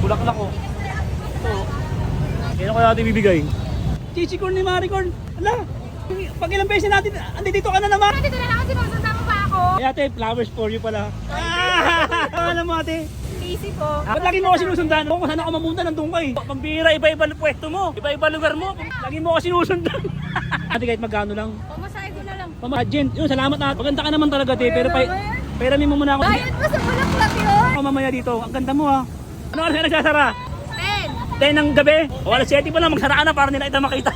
bulaklak ko. Ito. Kaya ko natin bibigay. Chichicorn ni Maricorn. Ala, pag ilang beses natin, andito ka na naman. Dito na lang kasi magsundan mo pa ako. Ay ate, flowers for you pala. Alam mo ate. Easy po. Ba't lagi mo ako sinusundan? Kung saan ako mamunta, nandun ka eh. Pambira, iba-iba pwesto mo. Iba-iba lugar mo. Lagi mo ako sinusundan. Ate kahit magkano lang. Pamasahe ko na lang. Pamahadjent. Yun, salamat na. Maganda ka naman talaga te. Pero pairamin mo muna ako. Bayad mo sa bulaklak yun. Ako mamaya dito. Ang ganda mo ha. Ano oras na nagsasara? 10. 10 ng gabi. O alas 7 pa lang. Magsara ka na para nila kita makita.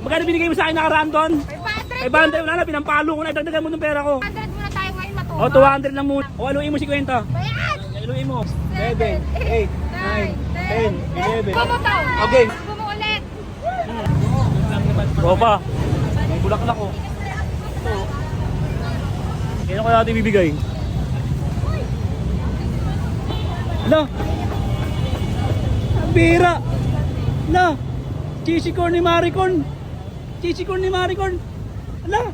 Magkano binigay mo sa akin nakaraan doon? 500. 500. Wala na. Pinampalo ko na. Dagdagan mo ng pera ko. 100 muna tayo ngayon matuwa. O 200 lang muna. O aluin mo si Kwenta. Bayad. Aluin mo. 7, 8, 9, 10, 11. Bumutaw. Okay. Bumuulit. Opa, may bulaklak ko. Ito. Kaya ko natin bibigay. Ala! Ang bira! Ala! Chichicorn ni Maricorn! Chichicorn ni Maricorn! Ala!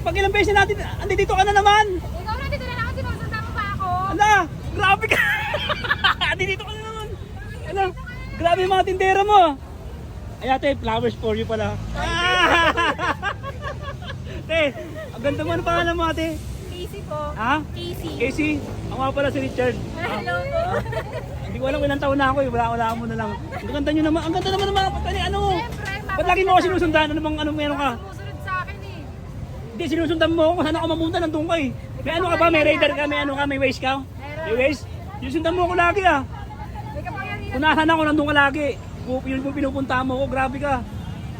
Pag ilang beses natin, andito ka na naman! Ikaw na dito na lang kasi magsundan mo pa ako. Ala! Grabe ka! Andito ka na naman! Ala! Grabe yung mga tindera mo! Ay ate, flowers for you pala. Te, ang ganda mo. Ano pangalan mo ate? Easy po. Ha? Easy. Casey? Ako nga pala si Richard. Hello po. Hindi ko alam ilang taon na ako eh. Wala mo na lang. Ang ganda nyo naman. Ang ganda naman ng mga pagkani. Ano? Siyempre, Ba't lagi mo ako sinusundan? Ano bang meron ka? Sumusunod sa akin eh. Hindi, sinusundan mo ako kung saan ako mamunta. Nandun ka eh. May ano ka ba? May radar ka? May ano ka? May waist ka? May waist? Sinusundan mo ako lagi ah. May kapangyarihan. Kung nasaan ako, nandun ka lagi. Yun po pinupunta mo ko. Grabe ka.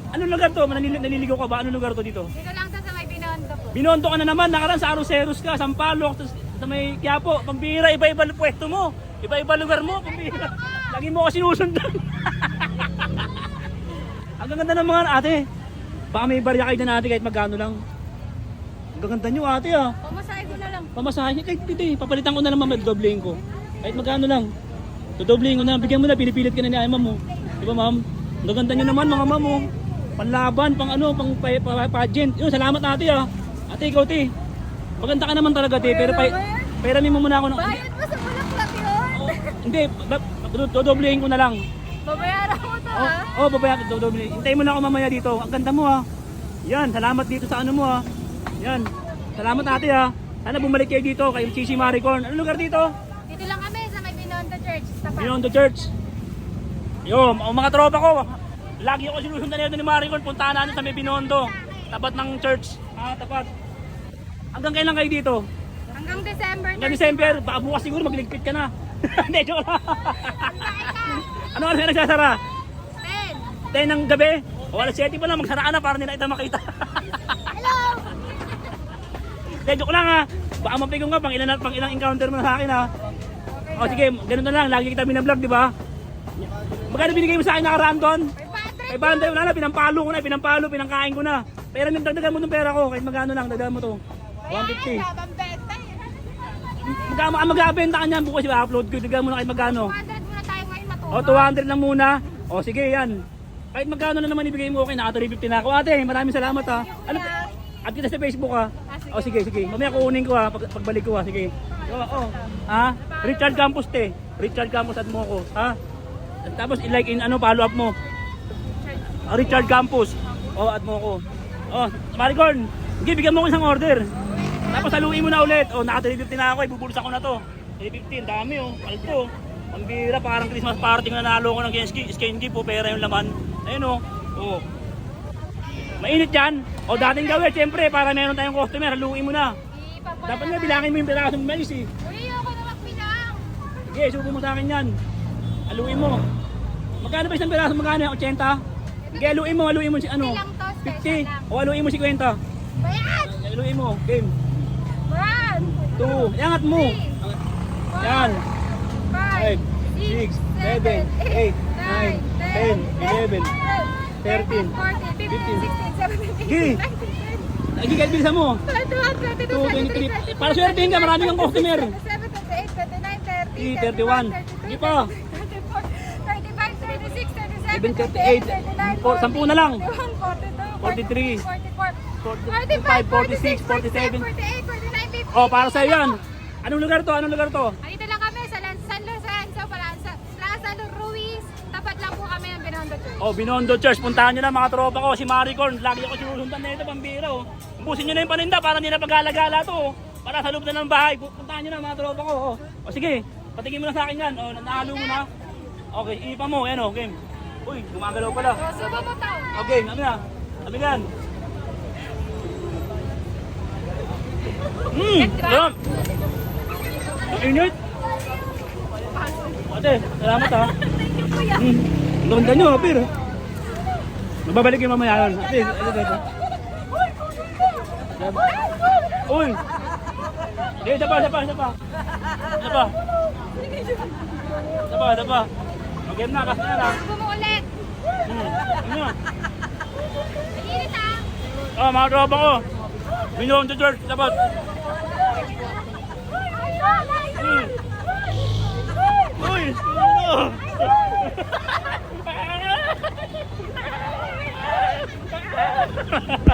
Anong lugar to? Naliligaw ka ba? Anong lugar to dito? Dito lang sa may Binondo po. Binondo ka na naman, nakaraan sa Aroseros ka, Sampaloc, sa may Quiapo, pambira, iba-iba pwesto mo, iba-iba lugar mo, pambira. Lagi mo ako sinusundan. Ang ganda ng mga ate. Baka may barya kayo na natin kahit magkano lang. Ang ganda nyo ate ah. Pamasahe ko na lang. Pamasahe niya kahit piti. Papalitan ko na lang mamaya, dodoblehin ko. Kahit magkano lang. Dodoblehin ko na, bigyan mo na, pinipilit ka na ni ma'am mo. Di ba ma'am? Ang ganda nyo naman mga ma'am mo. Panlaban, pang ano, pang pageant. Yun, salamat ate ah. Ate, ikaw te. Maganda ka naman talaga te, pero pairamin mo muna ako ng... Bayad mo sa bulaklak yun. Hindi, dodoblehin ko na lang. Babayaran mo to ha. Oh, babayaran, dodoblehin. Hintayin mo na ako mamaya dito. Ang ganda mo ah. Yan, salamat dito sa ano mo ah. Yan, salamat ate ah. Sana bumalik kayo dito kay Chichi Maricorn. Anong lugar dito? Dito lang kami sa may Binondo Church. Tapat. Beyond the church. Yo, mga tropa ko. Lagi ako sinusundan nito ni Maricorn. Puntahan natin sa may Binondo. Tapat ng church. Tapat. Hanggang kailan kayo dito? Hanggang December. Hanggang December. Baka bukas siguro magligpit ka na. Hindi, joke lang. Ano oras na nagsasara? 10. 10 ng gabi. O alas 7 pa lang. Magsara ka na para nila kita makita. Hello. Hindi, joke lang ha. Baka mapigong ka. Pang ilang encounter mo na sa akin ha. O sige, ganun na lang. Lagi kita binablog, di ba? Magkano binigay mo sa akin nakaraan doon? 500. Wala na, pinampalo ko na, pinangkain ko na. Pero dagdagan mo ng pera ko, kahit magkano lang, dagdagan mo to. 150. Mag-abenta ka niyan, bukas i-upload ko, dagdagan mo na kahit magkano. 200 muna tayo ngayon matuwa. O, 200 lang muna. O, sige, yan. Kahit magkano na naman ibigay mo, okay, naka 350 na ako. Ate, maraming salamat ha. Ano, at kita sa Facebook ha. O, sige. Mamaya kukunin ko ha, pagbalik ko ha, sige. O. Ha? Richard Campos te. Richard Campos at mo ko, ha? Tapos i-like in follow up mo. Richard Campos. At mo ko. Maricorn, bigyan mo ko isang order. Tapos haluin mo na ulit. Naka 350 na ako, ibubulsa ko na to. 350, dami palto. Pambira, parang Christmas party na nanalo ko ng skin gift pera yung laman. Ayun Mainit yan. Dating gawin, siyempre, para meron tayong customer, haluin mo na. Dapat nga bilangin mo yung piraso ng mais eh. Uli ako na magbilang. Sige, subo mo sa akin yan. Haluin mo. Magkano ba isang piraso? Magkano? 80? Sige, haluin mo si ano? 50. Haluin mo si 50. Bayad. Haluin mo. Game. 1, 2. Iangat mo. Yan. 5, 6, 7, 8, 9, 10, 11, 13, 14, 15, 16, 17, Sige. 18, 19, 20. Lagi kahit bilisan mo. 2, 22, 23, 23. Para swertein ka, marami kang customer. 27, 28, 29, 30, 31. Sige pa. 34, 35, 36, 37, 38. 10 na lang. 41, 42, 43, 44, 45, 46, 47. 48, 49, 50. Para sa'yo yan. Anong lugar to? Dito lang kami sa San Lorenzo, Palanza. Oh, Binondo Church, puntahan nyo na mga tropa ko, si Maricorn, lagi ako sinusundan na ito, pambira oh. Umbusin nyo na yung paninda para hindi na pag-alagala to oh. Para sa loob na ng bahay, puntahan nyo na mga tropa ko oh. O sige, patingin mo na sa akin yan, oh, nahalo mo na. Okay, ipa mo, yan oh, game. Uy, gumagalaw pala. Subo mo tao. Okay, ano na, sabi yan. Alam. Ang init. Ate, salamat ha. Ang ganda nyo, Apir. Magbabalik yung mamaya yun. Ate, ito. Uy! Hindi, isa pa. Okay na, kas na lang. Subo mo ulit. Ano? Init ah. Ah, mga tropa ko. Binondo Church, dapat. Uy! Ano?